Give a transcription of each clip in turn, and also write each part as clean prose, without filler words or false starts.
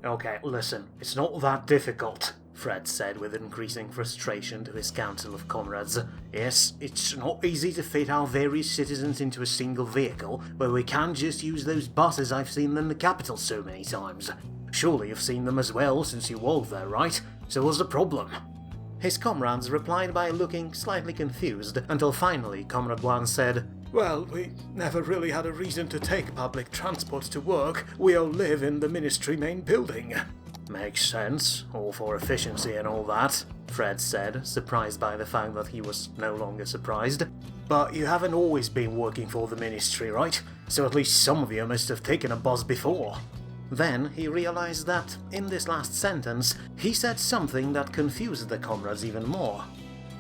Okay, listen, it's not that difficult, Fred said with increasing frustration to his council of comrades. Yes, it's not easy to fit our various citizens into a single vehicle, but we can't just use those buses I've seen in the capital so many times. Surely you've seen them as well since you walked there, right? So what's the problem? His comrades replied by looking slightly confused, until finally Comrade 1 said, "Well, we never really had a reason to take public transport to work. We all live in the ministry main building." Makes sense, all for efficiency and all that, Fred said, surprised by the fact that he was no longer surprised. But you haven't always been working for the ministry, right? So at least some of you must have taken a bus before. Then he realized that, in this last sentence, he said something that confused the comrades even more.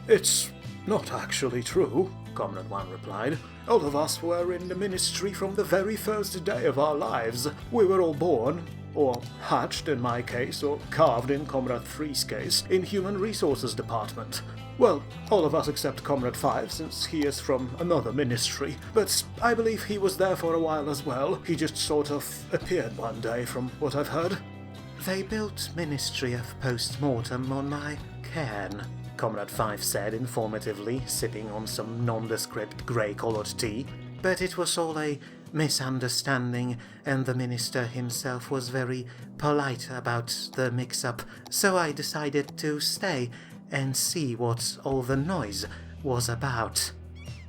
"It's not actually true," Comrade 1 replied. "All of us were in the ministry from the very first day of our lives. We were all born, or hatched in my case, or carved in Comrade 3's case, in Human Resources Department. Well, all of us except Comrade 5, since he is from another ministry, but I believe he was there for a while as well. He just sort of appeared one day, from what I've heard." "They built Ministry of Post-Mortem on my cairn," Comrade 5 said informatively, sipping on some nondescript grey-coloured tea. "But it was all a misunderstanding, and the minister himself was very polite about the mix-up, so I decided to stay and see what all the noise was about."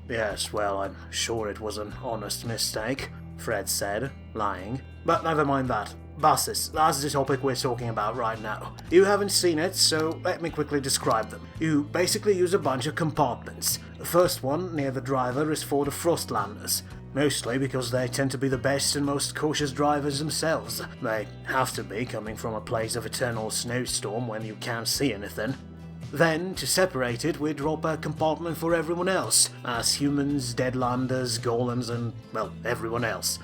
"Yes, well, I'm sure it was an honest mistake," Fred said, lying. "But never mind that. Buses, that's the topic we're talking about right now. You haven't seen it, so let me quickly describe them. You basically use a bunch of compartments. The first one, near the driver, is for the Frostlanders. Mostly because they tend to be the best and most cautious drivers themselves. They have to be, coming from a place of eternal snowstorm when you can't see anything. Then, to separate it, we drop a compartment for everyone else, as humans, deadlanders, golems, and, well, everyone else.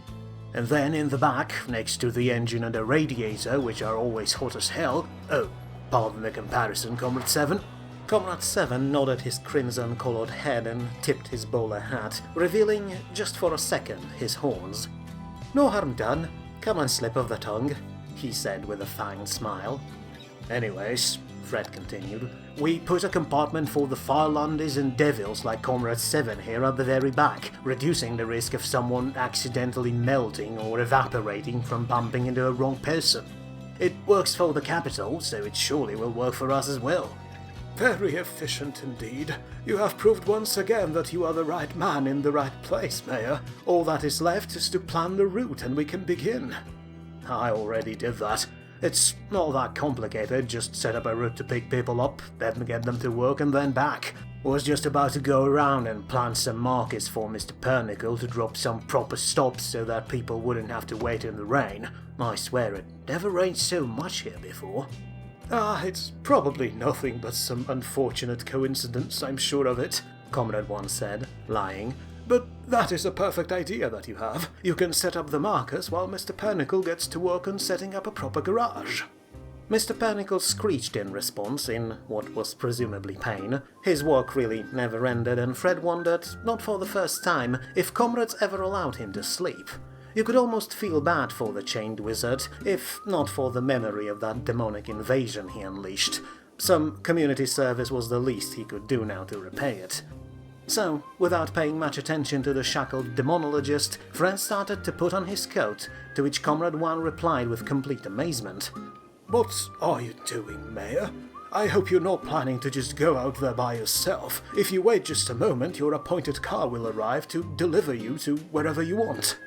And then in the back, next to the engine and the radiator, which are always hot as hell— oh, pardon the comparison, Comrade 7. Comrade 7 nodded his crimson-coloured head and tipped his bowler hat, revealing, just for a second, his horns. "No harm done. Come on, slip of the tongue," he said with a fanged smile. "Anyways," Fred continued, "we put a compartment for the Firelanders and Devils like Comrade 7 here at the very back, reducing the risk of someone accidentally melting or evaporating from bumping into a wrong person. It works for the capital, so it surely will work for us as well." "Very efficient indeed. You have proved once again that you are the right man in the right place, Mayor. All that is left is to plan the route and we can begin." "I already did that. It's not that complicated, just set up a route to pick people up, then get them to work and then back. Was just about to go around and plant some markers for Mr. Pernicle to drop some proper stops so that people wouldn't have to wait in the rain. I swear it never rained so much here before." It's probably nothing but some unfortunate coincidence, I'm sure of it," Comrade 1 said, lying. "But that is a perfect idea that you have. You can set up the markers while Mr. Pernicle gets to work on setting up a proper garage." Mr. Pernicle screeched in response, in what was presumably pain. His work really never ended, and Fred wondered, not for the first time, if comrades ever allowed him to sleep. You could almost feel bad for the chained wizard, if not for the memory of that demonic invasion he unleashed. Some community service was the least he could do now to repay it. So, without paying much attention to the shackled demonologist, Fred started to put on his coat, to which Comrade 1 replied with complete amazement. "What are you doing, Mayor? I hope you're not planning to just go out there by yourself. If you wait just a moment, your appointed car will arrive to deliver you to wherever you want."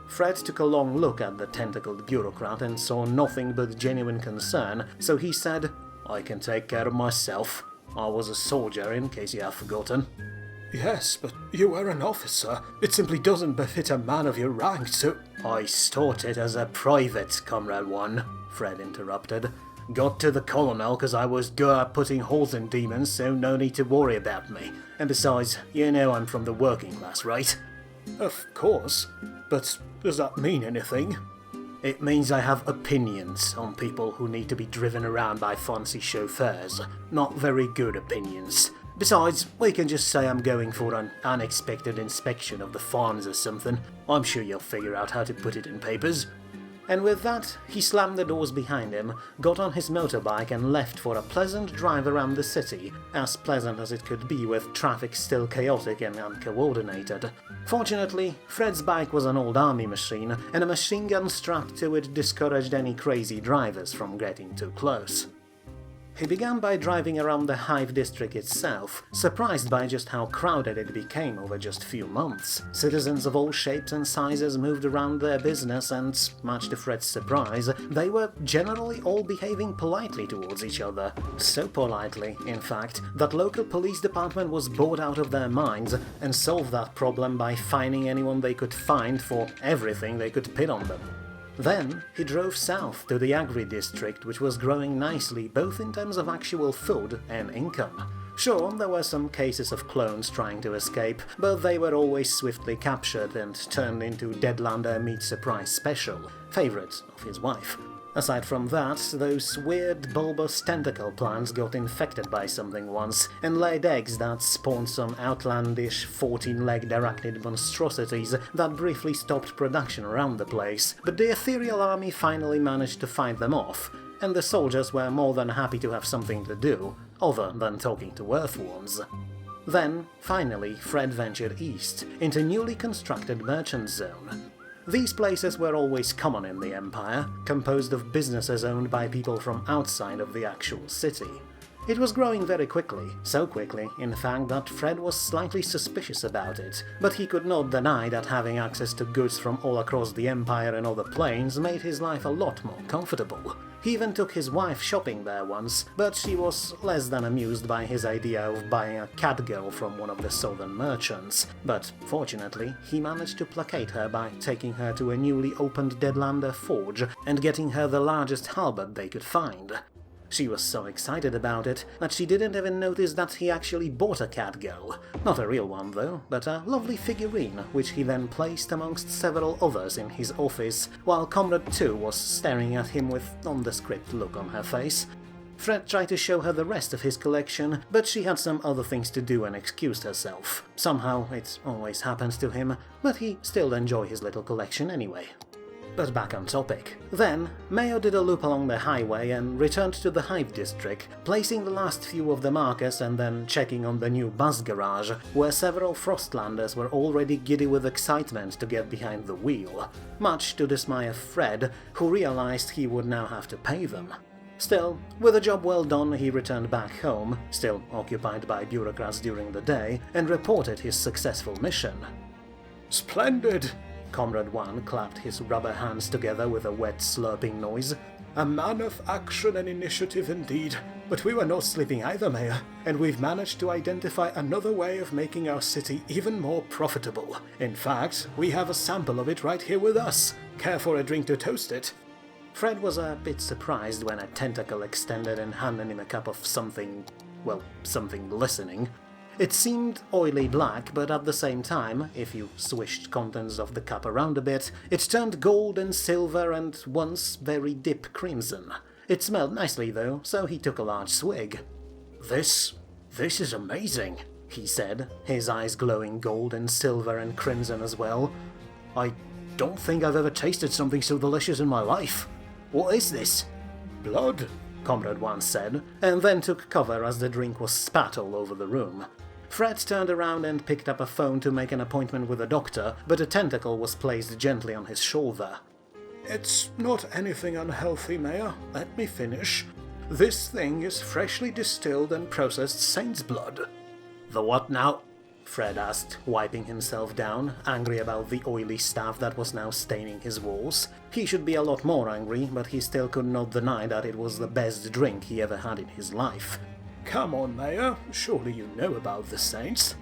Fred took a long look at the tentacled bureaucrat and saw nothing but genuine concern, so he said, "I can take care of myself. I was a soldier, in case you have forgotten." "Yes, but you were an officer. It simply doesn't befit a man of your rank to—" "I started as a private, Comrade 1, Fred interrupted. "Got to the colonel because I was good at putting holes in demons, so no need to worry about me. And besides, you know I'm from the working class, right?" "Of course, but does that mean anything?" "It means I have opinions on people who need to be driven around by fancy chauffeurs. Not very good opinions. Besides, we can just say I'm going for an unexpected inspection of the farms or something. I'm sure you'll figure out how to put it in papers." And with that, he slammed the doors behind him, got on his motorbike and left for a pleasant drive around the city, as pleasant as it could be with traffic still chaotic and uncoordinated. Fortunately, Fred's bike was an old army machine, and a machine gun strapped to it discouraged any crazy drivers from getting too close. He began by driving around the Hive district itself, surprised by just how crowded it became over just few months. Citizens of all shapes and sizes moved around their business and, much to Fred's surprise, they were generally all behaving politely towards each other. So politely, in fact, that local police department was bored out of their minds and solved that problem by fining anyone they could find for everything they could pit on them. Then he drove south to the agri-district, which was growing nicely both in terms of actual food and income. Sure, there were some cases of clones trying to escape, but they were always swiftly captured and turned into Deadlander Meat Surprise Special, favourites of his wife. Aside from that, those weird bulbous tentacle plants got infected by something once and laid eggs that spawned some outlandish 14-legged arachnid monstrosities that briefly stopped production around the place, but the ethereal army finally managed to fight them off, and the soldiers were more than happy to have something to do, other than talking to earthworms. Then, finally, Fred ventured east, into newly constructed Merchant Zone. These places were always common in the Empire, composed of businesses owned by people from outside of the actual city. It was growing very quickly, so quickly, in fact, that Fred was slightly suspicious about it, but he could not deny that having access to goods from all across the Empire and other planes made his life a lot more comfortable. He even took his wife shopping there once, but she was less than amused by his idea of buying a cat girl from one of the southern merchants. But fortunately, he managed to placate her by taking her to a newly opened Deadlander forge and getting her the largest halberd they could find. She was so excited about it that she didn't even notice that he actually bought a cat girl. Not a real one though, but a lovely figurine, which he then placed amongst several others in his office, while Comrade 2 was staring at him with nondescript look on her face. Fred tried to show her the rest of his collection, but she had some other things to do and excused herself. Somehow it always happens to him, but he still enjoyed his little collection anyway. But back on topic. Then, Mayo did a loop along the highway and returned to the Hive district, placing the last few of the markers and then checking on the new bus garage, where several Frostlanders were already giddy with excitement to get behind the wheel, much to dismay of Fred, who realized he would now have to pay them. Still, with a job well done, he returned back home, still occupied by bureaucrats during the day, and reported his successful mission. "Splendid!" Comrade 1 clapped his rubber hands together with a wet slurping noise. "A man of action and initiative indeed. But we were not sleeping either, Mayor, and we've managed to identify another way of making our city even more profitable. In fact, we have a sample of it right here with us. Care for a drink to toast it?" Fred was a bit surprised when a tentacle extended and handed him a cup of something glistening. It seemed oily black, but at the same time, if you swished contents of the cup around a bit, it turned gold and silver and once very deep crimson. It smelled nicely though, so he took a large swig. This is amazing," he said, his eyes glowing gold and silver and crimson as well. "I don't think I've ever tasted something so delicious in my life. What is this?" "Blood," Comrade 1 said, and then took cover as the drink was spat all over the room. Fred turned around and picked up a phone to make an appointment with a doctor, but a tentacle was placed gently on his shoulder. "It's not anything unhealthy, Mayor. Let me finish. This thing is freshly distilled and processed saint's blood." "The what now?" Fred asked, wiping himself down, angry about the oily stuff that was now staining his walls. He should be a lot more angry, but he still could not deny that it was the best drink he ever had in his life. "Come on, Mayor, surely you know about the saints."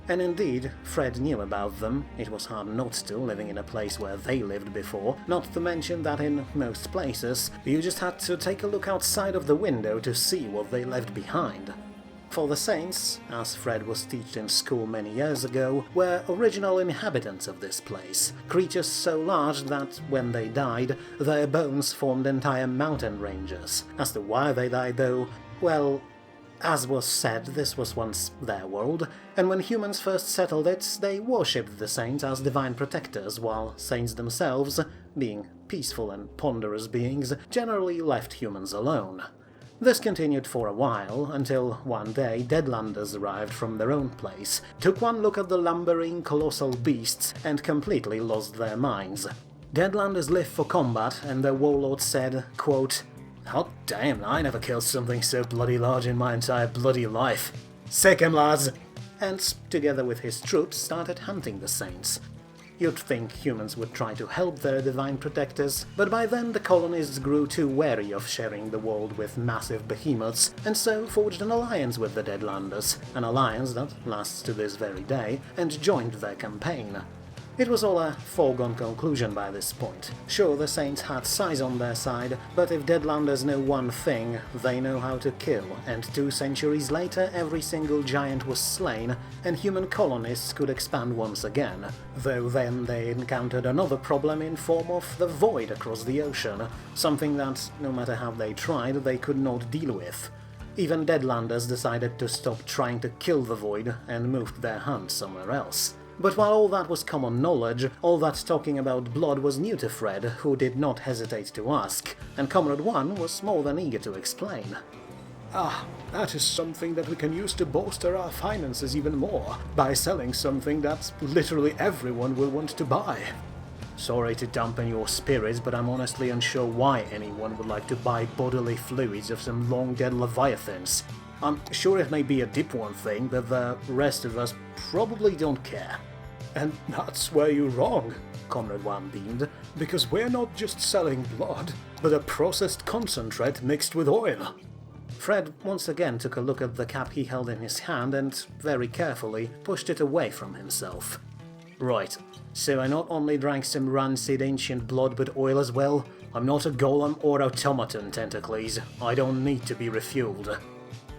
And indeed, Fred knew about them. It was hard not to, living in a place where they lived before, not to mention that in most places, you just had to take a look outside of the window to see what they left behind. For the saints, as Fred was taught in school many years ago, were original inhabitants of this place, creatures so large that, when they died, their bones formed entire mountain ranges. As to why they died though, well, As was said, this was once their world, and when humans first settled it, they worshipped the saints as divine protectors, while saints themselves, being peaceful and ponderous beings, generally left humans alone. This continued for a while, until one day Deadlanders arrived from their own place, took one look at the lumbering, colossal beasts, and completely lost their minds. Deadlanders lived for combat, and their warlord said, quote, "Hot damn, I never killed something so bloody large in my entire bloody life. Sick 'em, lads!" And, together with his troops, started hunting the saints. You'd think humans would try to help their divine protectors, but by then the colonists grew too wary of sharing the world with massive behemoths, and so forged an alliance with the Deadlanders, an alliance that lasts to this very day, and joined their campaign. It was all a foregone conclusion by this point. Sure, the Saints had size on their side, but if Deadlanders know one thing, they know how to kill, and 2 centuries later every single giant was slain, and human colonists could expand once again. Though then they encountered another problem in form of the void across the ocean, something that, no matter how they tried, they could not deal with. Even Deadlanders decided to stop trying to kill the void and moved their hunt somewhere else. But while all that was common knowledge, all that talking about blood was new to Fred, who did not hesitate to ask, and Comrade 1 was more than eager to explain. That is something that we can use to bolster our finances even more, by selling something that literally everyone will want to buy. Sorry to dampen your spirits, but I'm honestly unsure why anyone would like to buy bodily fluids of some long-dead leviathans. I'm sure it may be a dip one thing, but the rest of us probably don't care. And that's where you're wrong, Comrade 1 beamed. because we're not just selling blood, but a processed concentrate mixed with oil. Fred once again took a look at the cap he held in his hand and, very carefully, pushed it away from himself. Right, so I not only drank some rancid ancient blood but oil as well? I'm not a golem or automaton, Tentacles. I don't need to be refueled.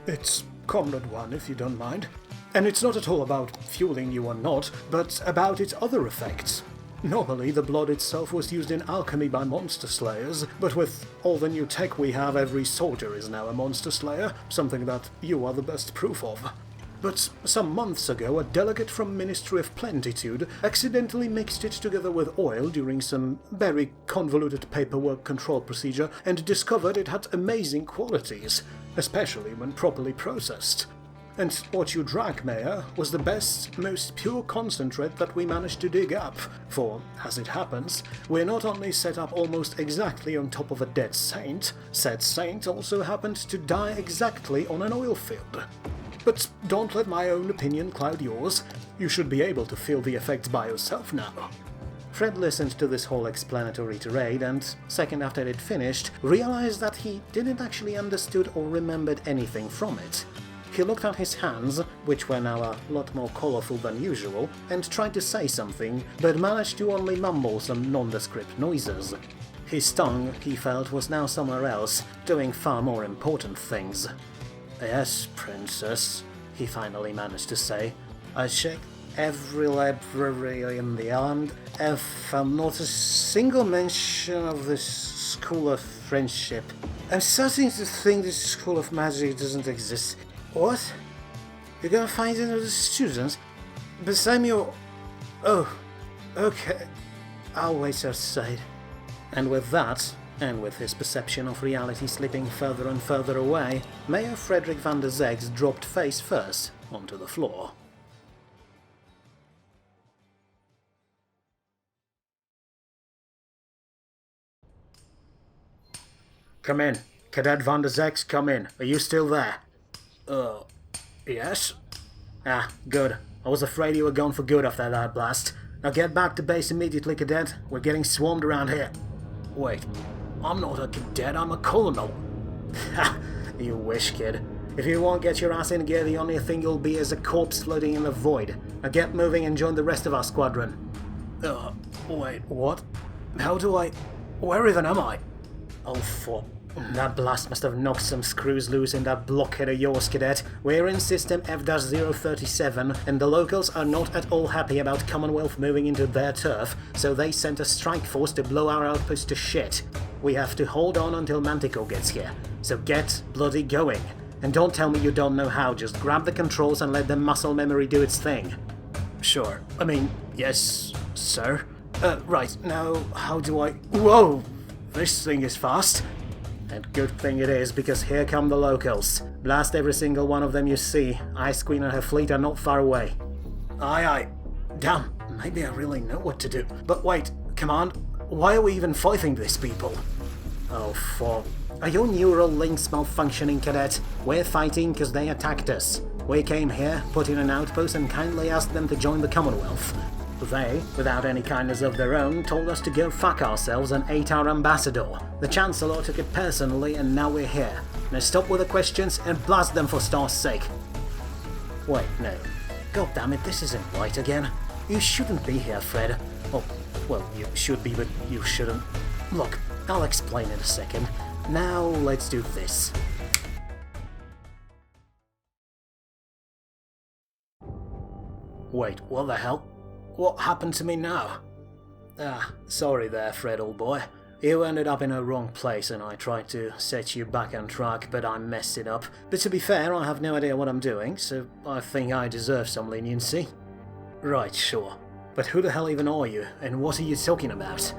It's Comrade 1, if you don't mind. And it's not at all about fueling you or not, but about its other effects. Normally, the blood itself was used in alchemy by monster slayers, but with all the new tech we have, every soldier is now a monster slayer, something that you are the best proof of. But some months ago, a delegate from Ministry of Plentitude accidentally mixed it together with oil during some very convoluted paperwork control procedure and discovered it had amazing qualities, especially when properly processed. And what you drank, Mayor, was the best, most pure concentrate that we managed to dig up, for, as it happens, we're not only set up almost exactly on top of a dead saint, said saint also happened to die exactly on an oil field. But don't let my own opinion cloud yours. You should be able to feel the effects by yourself now. Fred listened to this whole explanatory tirade and, second after it finished, realized that he didn't actually understood or remembered anything from it. He looked at his hands, which were now a lot more colorful than usual, and tried to say something, but managed to only mumble some nondescript noises. His tongue, he felt, was now somewhere else, doing far more important things. "Yes, Princess," he finally managed to say. "I checked every library in the island and found not a single mention of this School of Friendship. I'm starting to think this School of Magic doesn't exist." "What? You're gonna find another student? Beside me or... Oh, okay. I'll wait outside." And with that, and with his perception of reality slipping further and further away, Mayor Frederick van der Zeggs dropped face first onto the floor. Come in. Cadet van der Zeggs, come in. Are you still there? Yes? Ah, good. I was afraid you were gone for good after that blast. Now get back to base immediately, Cadet. We're getting swarmed around here. Wait, I'm not a cadet, I'm a colonel. Ha! You wish, kid. If you won't get your ass in gear, the only thing you'll be is a corpse floating in the void. Now get moving and join the rest of our squadron. Wait, what? How do I... Where even am I? Oh, fuck. That blast must have knocked some screws loose in that blockhead of yours, Cadet. We're in system F-037, and the locals are not at all happy about Commonwealth moving into their turf, so they sent a strike force to blow our outpost to shit. We have to hold on until Manticore gets here, so get bloody going. And don't tell me you don't know how, just grab the controls and let the muscle memory do its thing. Sure. I mean, yes, sir. Right, now, how do I... Whoa! This thing is fast. And good thing it is, because here come the locals. Blast every single one of them you see. Ice Queen and her fleet are not far away. Aye, aye. Damn, maybe I really know what to do. But wait, Command, why are we even fighting these people? Oh, fuck. Are your neural links malfunctioning, Cadet? We're fighting because they attacked us. We came here, put in an outpost, and kindly asked them to join the Commonwealth. They, without any kindness of their own, told us to go fuck ourselves and ate our ambassador. The Chancellor took it personally, and now we're here. Now stop with the questions and blast them for Star's sake. Wait, no. God damn it, this isn't right again. You shouldn't be here, Fred. Oh, well, you should be, but you shouldn't. Look, I'll explain in a second. Now, let's do this. Wait, what the hell? What happened to me now? Ah, sorry there, Fred, old boy. You ended up in a wrong place and I tried to set you back on track, but I messed it up. But to be fair, I have no idea what I'm doing, so I think I deserve some leniency. Right, sure. But who the hell even are you, and what are you talking about?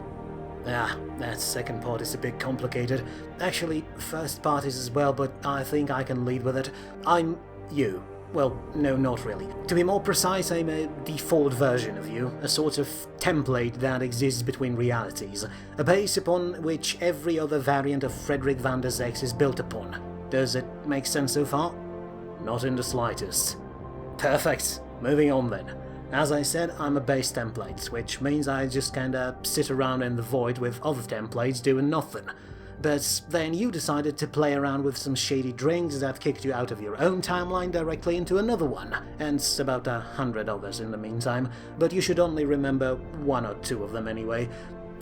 Ah, that second part is a bit complicated. Actually, first part is as well, but I think I can lead with it. I'm you. Well, no, not really. To be more precise, I'm a default version of you, a sort of template that exists between realities, a base upon which every other variant of Frederick van der Zex is built upon. Does it make sense so far? Not in the slightest. Perfect. Moving on then. As I said, I'm a base template, which means I just kinda sit around in the void with other templates doing nothing. But then you decided to play around with some shady drinks that kicked you out of your own timeline directly into another one, and about 100 others in the meantime, but you should only remember 1 or 2 of them anyway.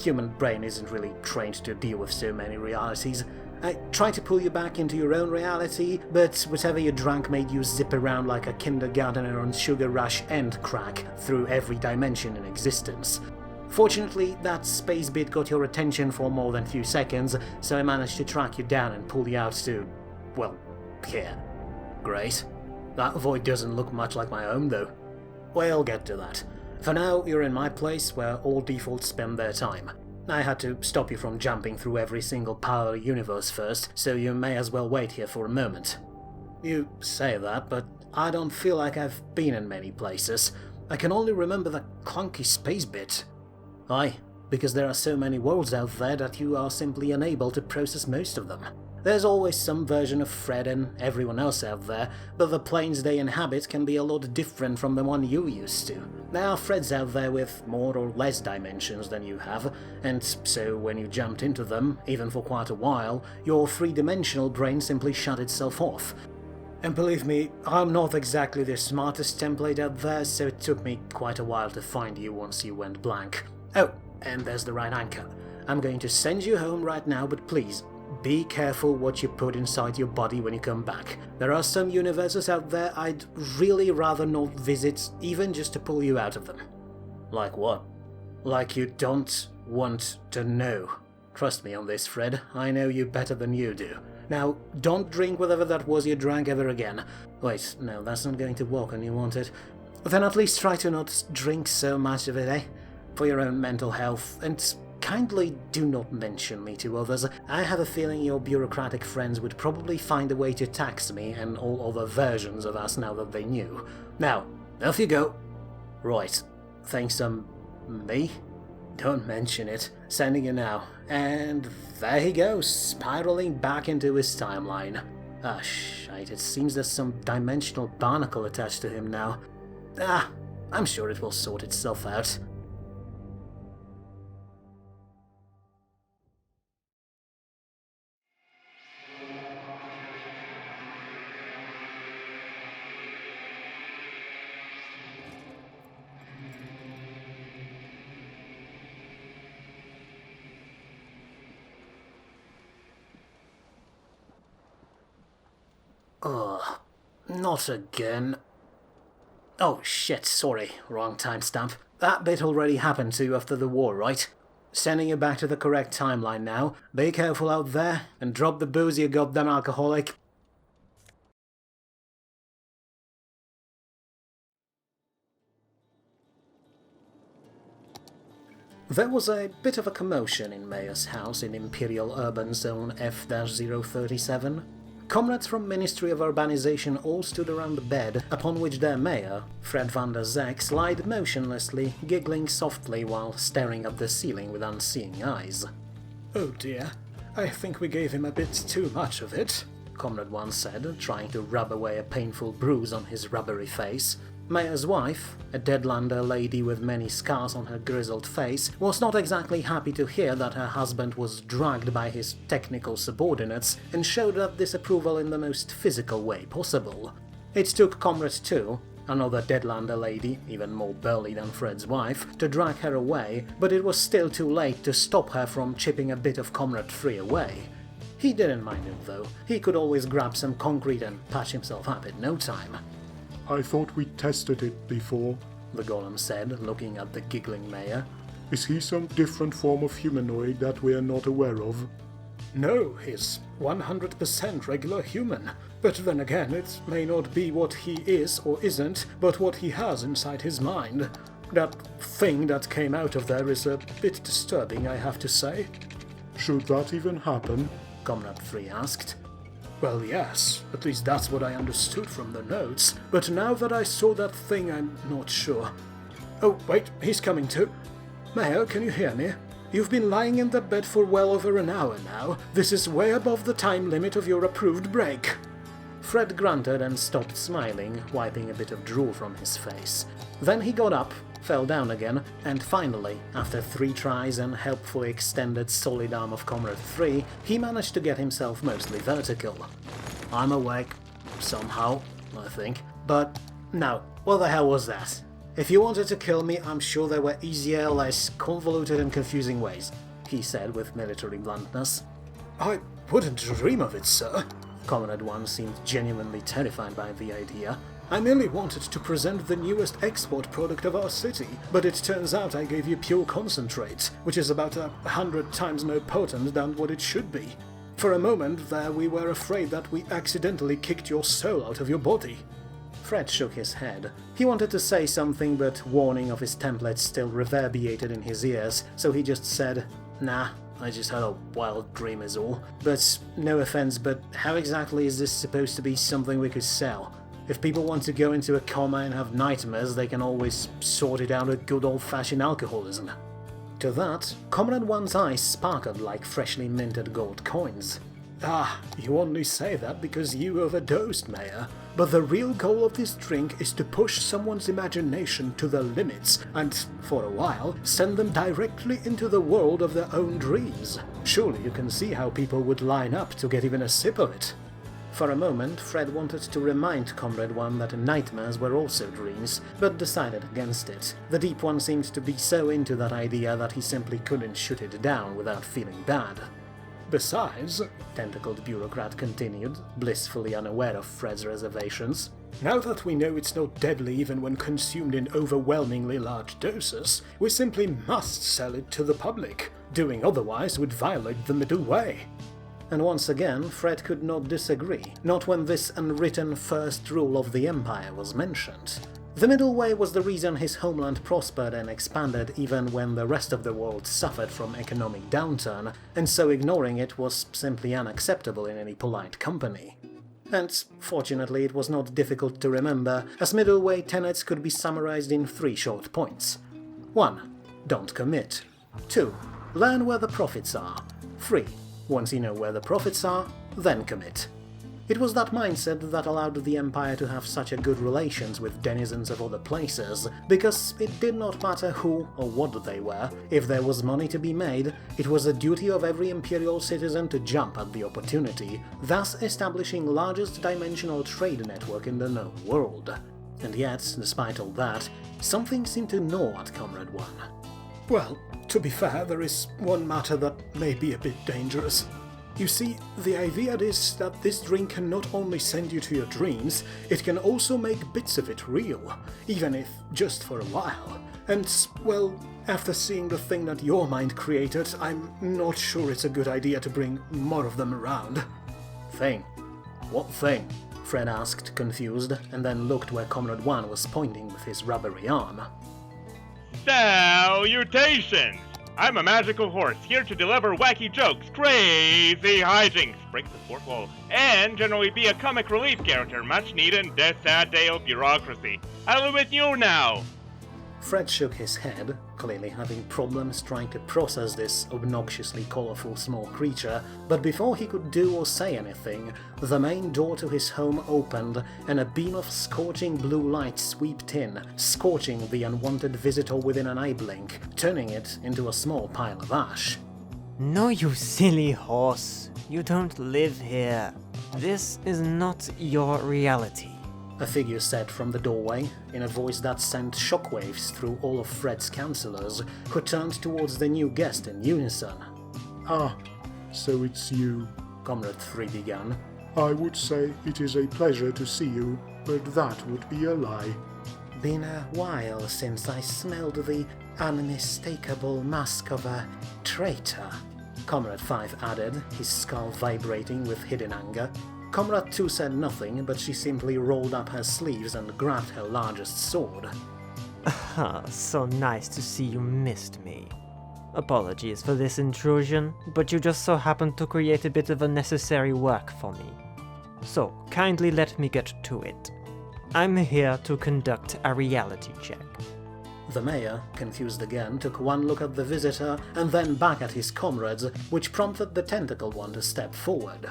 Human brain isn't really trained to deal with so many realities. I tried to pull you back into your own reality, but whatever you drank made you zip around like a kindergartner on sugar rush and crack through every dimension in existence. Fortunately, that space bit got your attention for more than a few seconds, so I managed to track you down and pull you out to, well, here. Great. That void doesn't look much like my own, though. We'll get to that. For now, you're in my place, where all defaults spend their time. I had to stop you from jumping through every single parallel universe first, so you may as well wait here for a moment. You say that, but I don't feel like I've been in many places. I can only remember the clunky space bit. Aye, because there are so many worlds out there that you are simply unable to process most of them. There's always some version of Fred and everyone else out there, but the planes they inhabit can be a lot different from the one you used to. There are Freds out there with more or less dimensions than you have, and so when you jumped into them, even for quite a while, your three-dimensional brain simply shut itself off. And believe me, I'm not exactly the smartest template out there, so it took me quite a while to find you once you went blank. Oh, and there's the right anchor. I'm going to send you home right now, but please, be careful what you put inside your body when you come back. There are some universes out there I'd really rather not visit, even just to pull you out of them. Like what? Like you don't want to know. Trust me on this, Fred. I know you better than you do. Now, don't drink whatever that was you drank ever again. Wait, no, that's not going to work and you want it. Then at least try to not drink so much of it, eh? For your own mental health, and kindly do not mention me to others. I have a feeling your bureaucratic friends would probably find a way to tax me and all other versions of us now that they knew. Now, off you go. Right, thanks me? Don't mention it. Sending you now. And there he goes, spiraling back into his timeline. Ah, shite, it seems there's some dimensional barnacle attached to him now. Ah, I'm sure it will sort itself out. Ugh, not again. Oh shit, sorry, wrong timestamp. That bit already happened to you after the war, right? Sending you back to the correct timeline now. Be careful out there, and drop the booze, you goddamn alcoholic. There was a bit of a commotion in Mayor's house in Imperial Urban Zone F-037. Comrades from Ministry of Urbanization all stood around the bed, upon which their mayor, Fred van der Zex, lied motionlessly, giggling softly while staring at the ceiling with unseeing eyes. "Oh dear, I think we gave him a bit too much of it," Comrade 1 said, trying to rub away a painful bruise on his rubbery face. Mayor's wife, a Deadlander lady with many scars on her grizzled face, was not exactly happy to hear that her husband was drugged by his technical subordinates, and showed that disapproval in the most physical way possible. It took Comrade 2, another Deadlander lady, even more burly than Fred's wife, to drag her away, but it was still too late to stop her from chipping a bit of Comrade 3 away. He didn't mind it though, he could always grab some concrete and patch himself up in no time. "I thought we tested it before," the golem said, looking at the giggling mayor. "Is he some different form of humanoid that we are not aware of?" "No, he's 100% regular human. But then again, it may not be what he is or isn't, but what he has inside his mind. That thing that came out of there is a bit disturbing, I have to say." "Should that even happen?" Comrade 3 asked. "Well, yes, at least that's what I understood from the notes, but now that I saw that thing, I'm not sure. Oh, wait, he's coming too. Mayor, can you hear me? You've been lying in that bed for well over an hour now. This is way above the time limit of your approved break." Fred grunted and stopped smiling, wiping a bit of drool from his face. Then he got up, fell down again, and finally, after 3 tries and helpfully extended solid arm of Comrade 3, he managed to get himself mostly vertical. "I'm awake. Somehow, I think. But, no, what the hell was that? If you wanted to kill me, I'm sure there were easier, less convoluted and confusing ways," he said with military bluntness. "I wouldn't dream of it, sir." Comrade 1 seemed genuinely terrified by the idea. "I merely wanted to present the newest export product of our city, but it turns out I gave you pure concentrate, which is about 100 times more potent than what it should be. For a moment there we were afraid that we accidentally kicked your soul out of your body." Fred shook his head. He wanted to say something, but warning of his template still reverberated in his ears, so he just said, "Nah, I just had a wild dream is all. But, no offense, but how exactly is this supposed to be something we could sell? If people want to go into a coma and have nightmares, they can always sort it out with good old-fashioned alcoholism." To that, Comrade 1's eyes sparkled like freshly minted gold coins. "Ah, you only say that because you overdosed, Mayor. But the real goal of this drink is to push someone's imagination to the limits and, for a while, send them directly into the world of their own dreams. Surely you can see how people would line up to get even a sip of it." For a moment, Fred wanted to remind Comrade 1 that nightmares were also dreams, but decided against it. The Deep One seemed to be so into that idea that he simply couldn't shoot it down without feeling bad. "Besides," Tentacled Bureaucrat continued, blissfully unaware of Fred's reservations, "now that we know it's not deadly even when consumed in overwhelmingly large doses, we simply must sell it to the public. Doing otherwise would violate the middle way." And once again, Fred could not disagree, not when this unwritten first rule of the Empire was mentioned. The middle way was the reason his homeland prospered and expanded even when the rest of the world suffered from economic downturn, and so ignoring it was simply unacceptable in any polite company. And fortunately it was not difficult to remember, as middle way tenets could be summarized in 3 short points. 1. Don't commit. 2. Learn where the profits are. 3. Once you know where the profits are, then commit. It was that mindset that allowed the Empire to have such a good relations with denizens of other places, because it did not matter who or what they were. If there was money to be made, it was the duty of every Imperial citizen to jump at the opportunity, thus establishing largest dimensional trade network in the known world. And yet, despite all that, something seemed to gnaw at Comrade 1. "Well, to be fair, there is one matter that may be a bit dangerous. You see, the idea is that this drink can not only send you to your dreams, it can also make bits of it real, even if just for a while. And, well, after seeing the thing that your mind created, I'm not sure it's a good idea to bring more of them around." "Thing? What thing?" Fred asked, confused, and then looked where Comrade 1 was pointing with his rubbery arm. Salutations! I'm a magical horse, here to deliver wacky jokes, crazy hijinks, break the fourth wall, and generally be a comic relief character much needed in this sad day of bureaucracy. I live with you now! Fred shook his head, clearly having problems trying to process this obnoxiously colourful small creature, but before he could do or say anything, the main door to his home opened and a beam of scorching blue light swept in, scorching the unwanted visitor within an eye blink, turning it into a small pile of ash. No, you silly horse. You don't live here. This is not your reality. A figure said from the doorway, in a voice that sent shockwaves through all of Fred's counselors, who turned towards the new guest in unison. Ah, so it's you. Comrade 3 began. I would say it is a pleasure to see you, but that would be a lie. Been a while since I smelled the unmistakable mask of a traitor, Comrade 5 added, his skull vibrating with hidden anger. Comrade 2 said nothing, but she simply rolled up her sleeves and grabbed her largest sword. So nice to see you missed me. Apologies for this intrusion, but you just so happened to create a bit of unnecessary work for me. So, kindly let me get to it. I'm here to conduct a reality check. The mayor, confused again, took one look at the visitor and then back at his comrades, which prompted the tentacle one to step forward.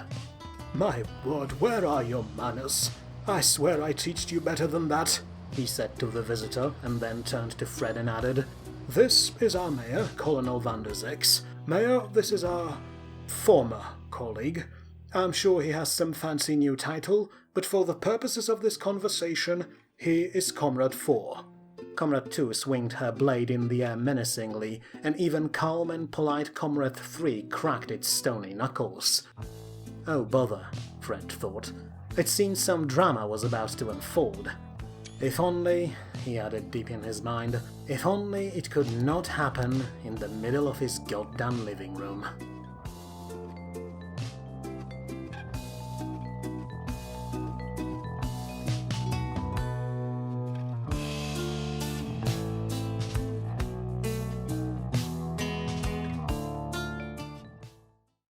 My word, where are your manners? I swear I teached you better than that, he said to the visitor, and then turned to Fred and added, This is our mayor, Colonel Van der Zex. Mayor, this is our former colleague. I'm sure he has some fancy new title, but for the purposes of this conversation, he is Comrade 4. Comrade 2 swinged her blade in the air menacingly, and even calm and polite Comrade 3 cracked its stony knuckles. Oh bother, Fred thought. It seemed some drama was about to unfold. If only, he added deep in his mind, if only it could not happen in the middle of his goddamn living room.